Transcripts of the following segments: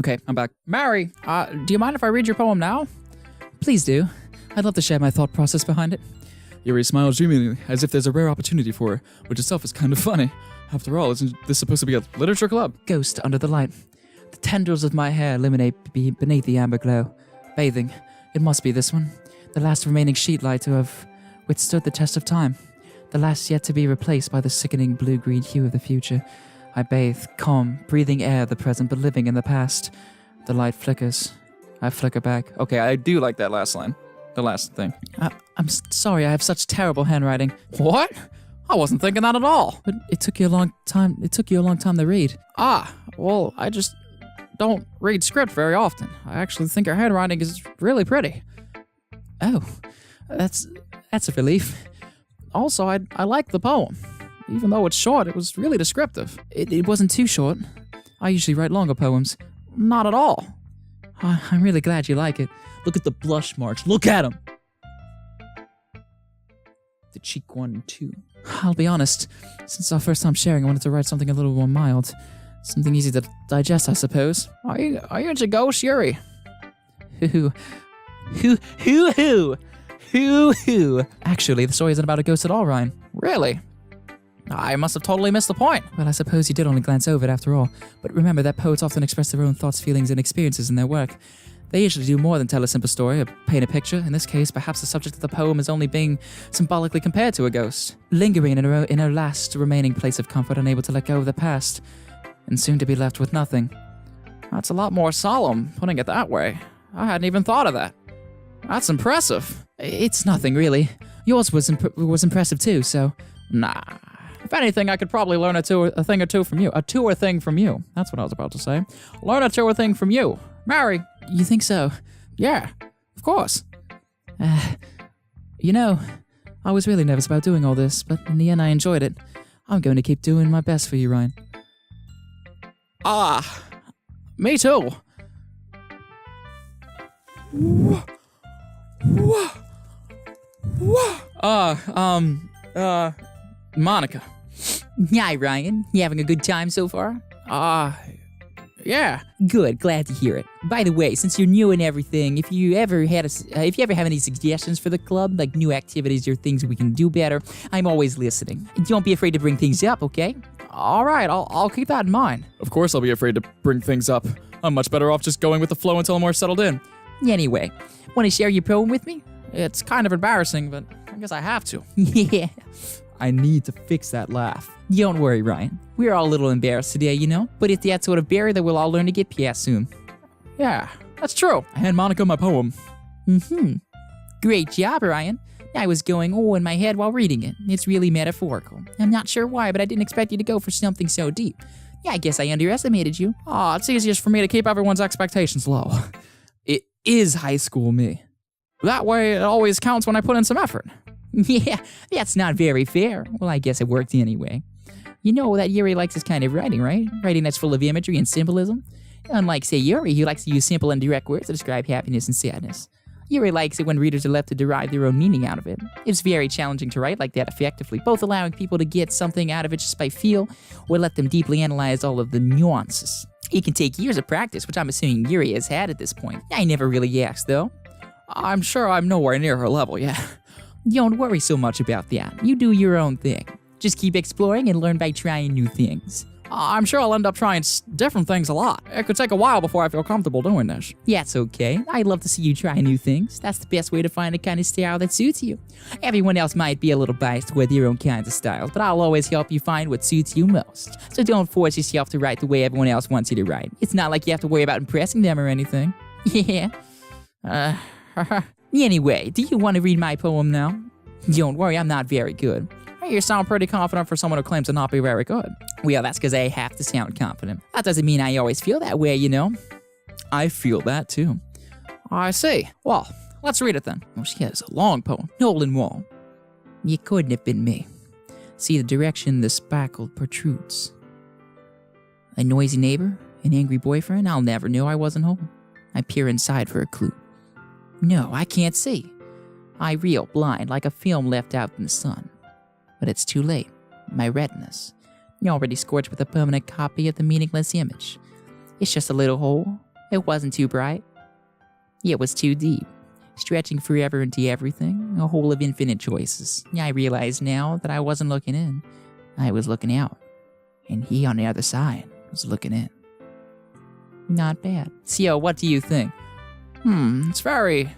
Okay, I'm back. Mary, do you mind if I read your poem now? Please do. I'd love to share my thought process behind it. Yuri smiles dreamily, as if there's a rare opportunity for her, which itself is kind of funny. After all, isn't this supposed to be a literature club? Ghost under the light. The tendrils of my hair illuminate beneath the amber glow. Bathing. It must be this one. The last remaining sheet light to have withstood the test of time. The last yet to be replaced by the sickening blue-green hue of the future. I bathe, calm, breathing air of the present, but living in the past. The light flickers. I flicker back. Okay, I do like that last line. The last thing. I'm sorry, I have such terrible handwriting. What? I wasn't thinking that at all. But it took you a long time. It took you a long time to read. Well, I just don't read script very often. I actually think your handwriting is really pretty. Oh, that's a relief. Also, I like the poem. Even though it's short, it was really descriptive. It wasn't too short. I usually write longer poems. Not at all. I'm really glad you like it. Look at the blush marks. Look at them! The cheek 1 and 2. I'll be honest. Since our first time sharing, I wanted to write something a little more mild. Something easy to digest, I suppose. Are you into ghosts, Yuri? Hoo. Actually, the story isn't about a ghost at all, Ryan. Really? I must have totally missed the point. Well, I suppose you did only glance over it after all. But remember that poets often express their own thoughts, feelings, and experiences in their work. They usually do more than tell a simple story or paint a picture. In this case, perhaps the subject of the poem is only being symbolically compared to a ghost, lingering in her last remaining place of comfort, unable to let go of the past, and soon to be left with nothing. That's a lot more solemn, putting it that way. I hadn't even thought of that. That's impressive. It's nothing, really. Yours was impressive too, so... Nah. If anything, I could probably learn a thing or two from you. A two or thing from you. That's what I was about to say. Learn a two or thing from you. Mary. You think so? Yeah, of course. You know, I was really nervous about doing all this, but in the end I enjoyed it. I'm going to keep doing my best for you, Ryan. Me too. Monica. Hi, Ryan. You having a good time so far? Yeah. Good. Glad to hear it. By the way, since you're new and everything, if you ever have any suggestions for the club, like new activities or things we can do better, I'm always listening. Don't be afraid to bring things up, okay? All right, I'll keep that in mind. Of course I'll be afraid to bring things up. I'm much better off just going with the flow until I'm more settled in. Anyway, want to share your poem with me? It's kind of embarrassing, but I guess I have to. Yeah. I need to fix that laugh. Don't worry, Ryan. We're all a little embarrassed today, you know? But it's that sort of barrier that we'll all learn to get past soon. Yeah, that's true. I hand Monica my poem. Great job, Ryan. I was going in my head while reading it. It's really metaphorical. I'm not sure why, but I didn't expect you to go for something so deep. Yeah, I guess I underestimated you. It's easiest for me to keep everyone's expectations low. It is high school me. That way, it always counts when I put in some effort. Yeah, that's not very fair. Well, I guess it worked anyway. You know that Yuri likes his kind of writing, right? Writing that's full of imagery and symbolism. Unlike, say, Yuri, who likes to use simple and direct words to describe happiness and sadness. Yuri likes it when readers are left to derive their own meaning out of it. It's very challenging to write like that effectively, both allowing people to get something out of it just by feel, or let them deeply analyze all of the nuances. It can take years of practice, which I'm assuming Yuri has had at this point. I never really asked, though. I'm sure I'm nowhere near her level yet. Don't worry so much about that. You do your own thing. Just keep exploring and learn by trying new things. I'm sure I'll end up trying different things a lot. It could take a while before I feel comfortable doing this. That's okay. I'd love to see you try new things. That's the best way to find the kind of style that suits you. Everyone else might be a little biased with their own kinds of styles, but I'll always help you find what suits you most. So don't force yourself to write the way everyone else wants you to write. It's not like you have to worry about impressing them or anything. Yeah. Anyway, do you want to read my poem now? Don't worry, I'm not very good. You sound pretty confident for someone who claims to not be very good. Well, that's because I have to sound confident. That doesn't mean I always feel that way, you know? I feel that too. I see. Well, let's read it then. Oh, she has a long poem. Nolan Wall. You couldn't have been me. See the direction the spackle protrudes. A noisy neighbor, an angry boyfriend, I'll never know I wasn't home. I peer inside for a clue. No, I can't see. I reel blind like a film left out in the sun. But it's too late. My retinas. You're already scorched with a permanent copy of the meaningless image. It's just a little hole, It wasn't too bright. It was too deep, stretching forever into everything, a hole of infinite choices. I realize now that I wasn't looking in, I was looking out. And he on the other side was looking in. Not bad. So, what do you think? It's very,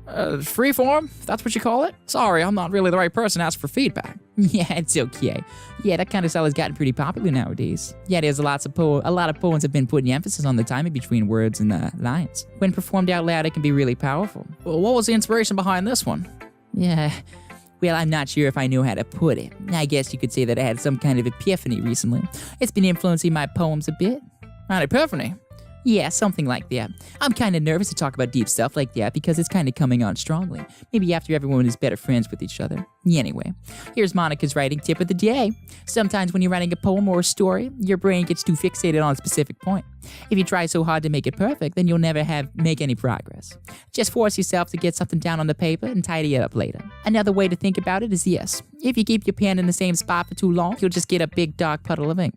freeform, if that's what you call it. Sorry, I'm not really the right person to ask for feedback. Yeah, it's okay. Yeah, that kind of style has gotten pretty popular nowadays. Yeah, there's a lot of poems have been putting emphasis on the timing between words and lines. When performed out loud, it can be really powerful. Well, what was the inspiration behind this one? Yeah, well, I'm not sure if I know how to put it. I guess you could say that I had some kind of epiphany recently. It's been influencing my poems a bit. An epiphany? Yeah, something like that. I'm kind of nervous to talk about deep stuff like that because it's kind of coming on strongly. Maybe after everyone is better friends with each other. Anyway, here's Monica's writing tip of the day. Sometimes when you're writing a poem or a story, your brain gets too fixated on a specific point. If you try so hard to make it perfect, then you'll never make any progress. Just force yourself to get something down on the paper and tidy it up later. Another way to think about it is this. If you keep your pen in the same spot for too long, you'll just get a big dark puddle of ink.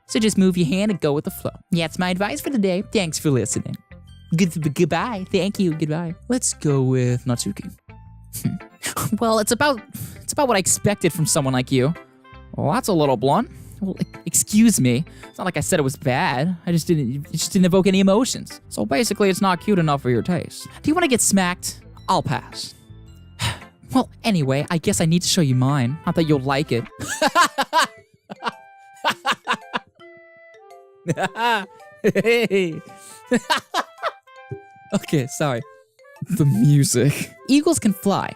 So just move your hand and go with the flow. Yeah, that's my advice for today. Thanks for listening. Goodbye. Thank you. Goodbye. Let's go with Natsuki. Well, it's about what I expected from someone like you. Well, that's a little blunt. Well, excuse me. It's not like I said it was bad. It just didn't evoke any emotions. So basically, it's not cute enough for your taste. Do you want to get smacked? I'll pass. Well, anyway, I guess I need to show you mine. Not that you'll like it. Hey. Okay, sorry. The music. Eagles can fly.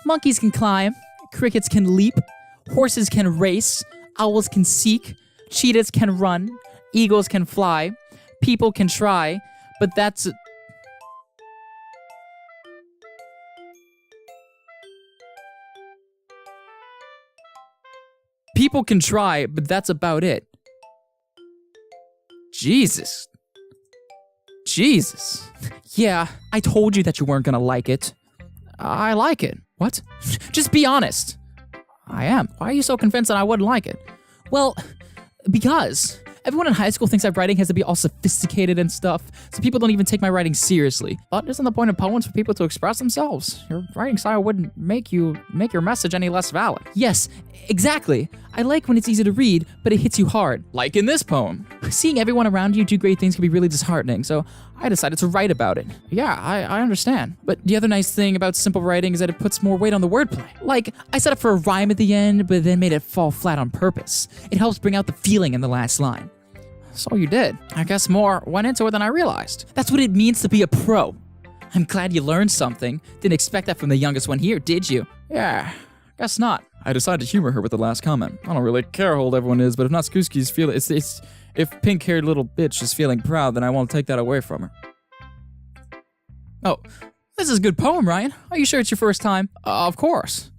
Monkeys can climb. Crickets can leap. Horses can race. Owls can seek. Cheetahs can run. Eagles can fly. People can try. But that's... People can try, but that's about it. Jesus. Yeah, I told you that you weren't gonna like it. I like it. What? Just be honest. I am. Why are you so convinced that I wouldn't like it? Well, because everyone in high school thinks that writing has to be all sophisticated and stuff, so people don't even take my writing seriously. But isn't the point of poems for people to express themselves? Your writing style wouldn't make your message any less valid. Yes, exactly. I like when it's easy to read, but it hits you hard. Like in this poem. Seeing everyone around you do great things can be really disheartening, so I decided to write about it. Yeah, I understand. But the other nice thing about simple writing is that it puts more weight on the wordplay. Like, I set up for a rhyme at the end, but then made it fall flat on purpose. It helps bring out the feeling in the last line. So you did. I guess more went into it than I realized. That's what it means to be a pro. I'm glad you learned something. Didn't expect that from the youngest one here, did you? Yeah, guess not. I decided to humor her with the last comment. I don't really care how old everyone is, but if Natsuki's feeling if pink-haired little bitch is feeling proud, then I won't take that away from her. Oh, this is a good poem, Ryan. Are you sure it's your first time? Of course.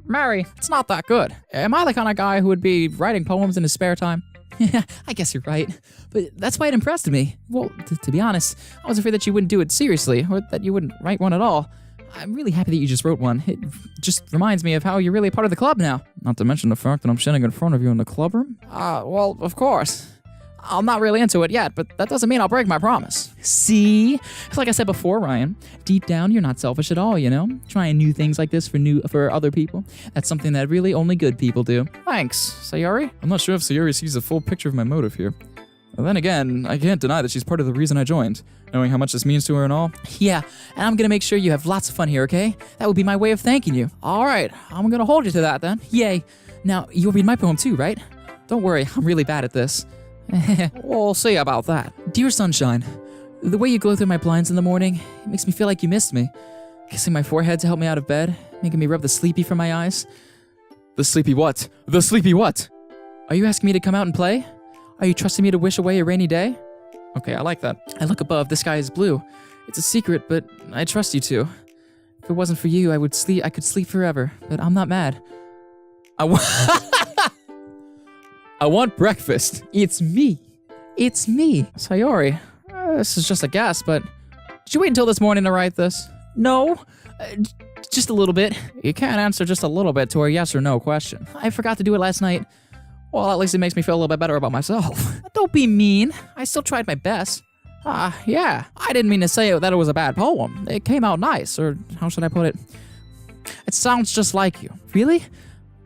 Mary, it's not that good. Am I the kind of guy who would be writing poems in his spare time? Yeah, I guess you're right. But that's why it impressed me. Well, to be honest, I was afraid that you wouldn't do it seriously, or that you wouldn't write one at all. I'm really happy that you just wrote one. It just reminds me of how you're really a part of the club now. Not to mention the fact that I'm standing in front of you in the clubroom. Well, of course. I'm not really into it yet, but that doesn't mean I'll break my promise. See? It's like I said before, Ryan. Deep down, you're not selfish at all, you know? Trying new things like this for other people. That's something that really only good people do. Thanks, Sayori. I'm not sure if Sayori sees a full picture of my motive here. Well, then again, I can't deny that she's part of the reason I joined, knowing how much this means to her and all. Yeah, and I'm gonna make sure you have lots of fun here, okay? That would be my way of thanking you. All right, I'm gonna hold you to that then. Yay. Now, you'll read my poem too, right? Don't worry, I'm really bad at this. We'll see about that. Dear sunshine, the way you glow through my blinds in the morning, it makes me feel like you missed me. Kissing my forehead to help me out of bed, making me rub the sleepy from my eyes. The sleepy what? The sleepy what? Are you asking me to come out and play? Are you trusting me to wish away a rainy day? Okay, I like that. I look above, the sky is blue. It's a secret, but I trust you to. If it wasn't for you, I could sleep forever, but I'm not mad. I want breakfast. It's me. Sayori, this is just a guess, but did you wait until this morning to write this? No, just a little bit. You can't answer just a little bit to a yes or no question. I forgot to do it last night. Well, at least it makes me feel a little bit better about myself. Don't be mean. I still tried my best. Yeah. I didn't mean to say that it was a bad poem. It came out nice, or how should I put it? It sounds just like you. Really?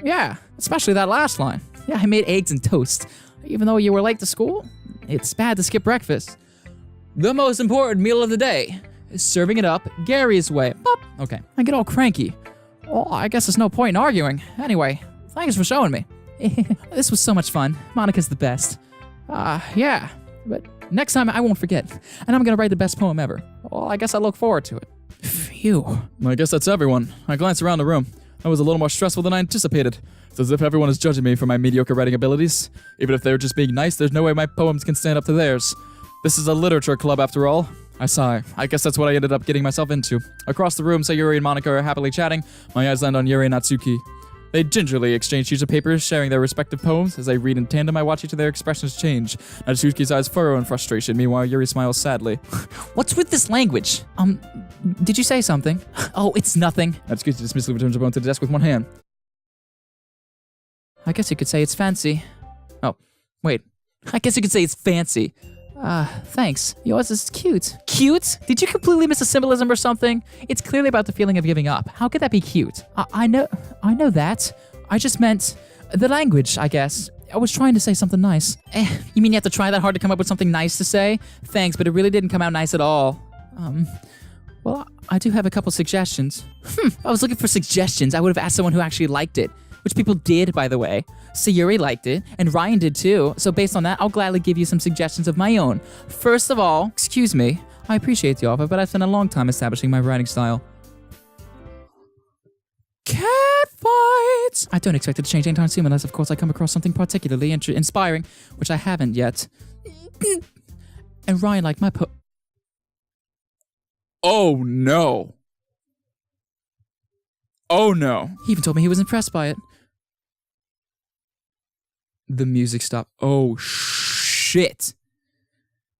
Yeah, especially that last line. Yeah, I made eggs and toast. Even though you were late to school, it's bad to skip breakfast. The most important meal of the day is serving it up Gary's way. Pop. Okay, I get all cranky. Well, I guess there's no point in arguing. Anyway, thanks for showing me. This was so much fun. Monica's the best. Yeah, but next time I won't forget, and I'm gonna write the best poem ever. Well, I guess I look forward to it. Phew. I guess that's everyone. I glanced around the room. That was a little more stressful than I anticipated. It's as if everyone is judging me for my mediocre writing abilities. Even if they're just being nice, there's no way my poems can stand up to theirs. This is a literature club after all. I sigh. I guess that's what I ended up getting myself into. Across the room, Sayuri and Monica are happily chatting. My eyes land on Yuri and Natsuki. They gingerly exchange sheets of paper, sharing their respective poems. As I read in tandem, I watch each of their expressions change. Natsuki's eyes furrow in frustration. Meanwhile, Yuri smiles sadly. What's with this language? Did you say something? Oh, it's nothing. Natsuki dismissively returns her phone to the desk with one hand. I guess you could say it's fancy. Oh, wait. I guess you could say it's fancy. Thanks. Yours is cute. Cute? Did you completely miss a symbolism or something? It's clearly about the feeling of giving up. How could that be cute? I know that. I just meant the language, I guess. I was trying to say something nice. You mean you have to try that hard to come up with something nice to say? Thanks, but it really didn't come out nice at all. Well, I do have a couple suggestions. If I was looking for suggestions, I would have asked someone who actually liked it. Which people did, by the way. Sayuri liked it, and Ryan did too. So based on that, I'll gladly give you some suggestions of my own. First of all, excuse me, I appreciate the offer, but I've spent a long time establishing my writing style. Cat fights! I don't expect it to change anytime soon unless, of course, I come across something particularly inspiring, which I haven't yet. And Ryan liked my Oh no. Oh no. He even told me he was impressed by it. The music stopped. Oh shit.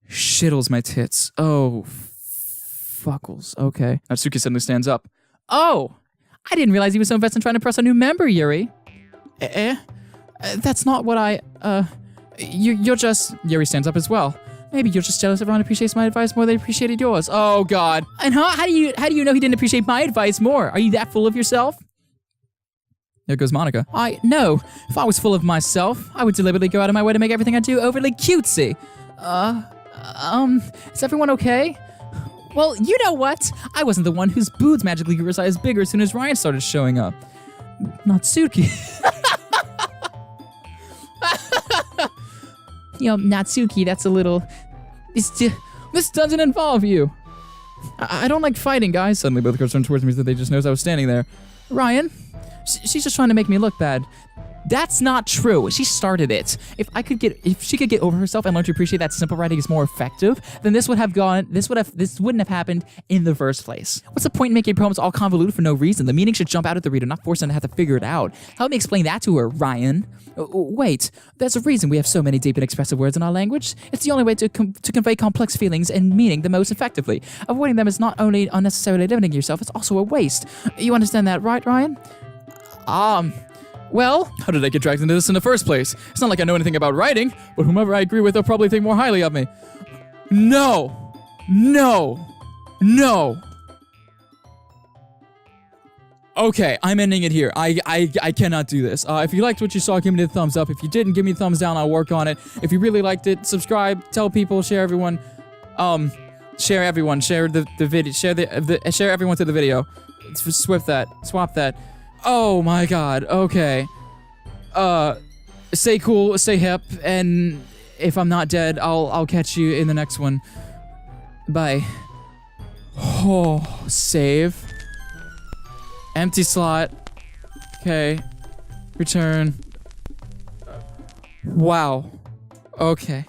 Shittles my tits. Oh fuckles. Okay. Natsuki suddenly stands up. Oh! I didn't realize he was so invested in trying to impress a new member, Yuri. That's not what you're just... Yuri stands up as well. Maybe you're just jealous everyone appreciates my advice more than they appreciated yours. Oh, God. And how do you know he didn't appreciate my advice more? Are you that full of yourself? There goes Monica. No. If I was full of myself, I would deliberately go out of my way to make everything I do overly cutesy. Is everyone okay? Well, you know what? I wasn't the one whose boobs magically grew a size bigger as soon as Ryan started showing up. Natsuki. Natsuki, that's a little... This doesn't involve you. I don't like fighting, guys. Suddenly both girls turned towards me so they just noticed I was standing there. Ryan, she's just trying to make me look bad. That's not true. She started it. If she could get over herself and learn to appreciate that simple writing is more effective, then this wouldn't have happened in the first place. What's the point in making poems all convoluted for no reason? The meaning should jump out at the reader, not force them to have to figure it out. Help me explain that to her, Ryan. Wait, there's a reason we have so many deep and expressive words in our language. It's the only way to convey complex feelings and meaning the most effectively. Avoiding them is not only unnecessarily limiting yourself, it's also a waste. You understand that, right, Ryan? Well, how did I get dragged into this in the first place? It's not like I know anything about writing, but whomever I agree with, they'll probably think more highly of me. No. Okay, I'm ending it here. I cannot do this. If you liked what you saw, give me the thumbs up. If you didn't, give me a thumbs down. I'll work on it. If you really liked it, subscribe, tell people, share everyone. Share everyone. Share the video. Share everyone to the video. Swap that. Oh my God. Okay. Stay cool, stay hip, and if I'm not dead, I'll catch you in the next one. Bye. Oh, save. Empty slot. Okay. Return. Wow. Okay.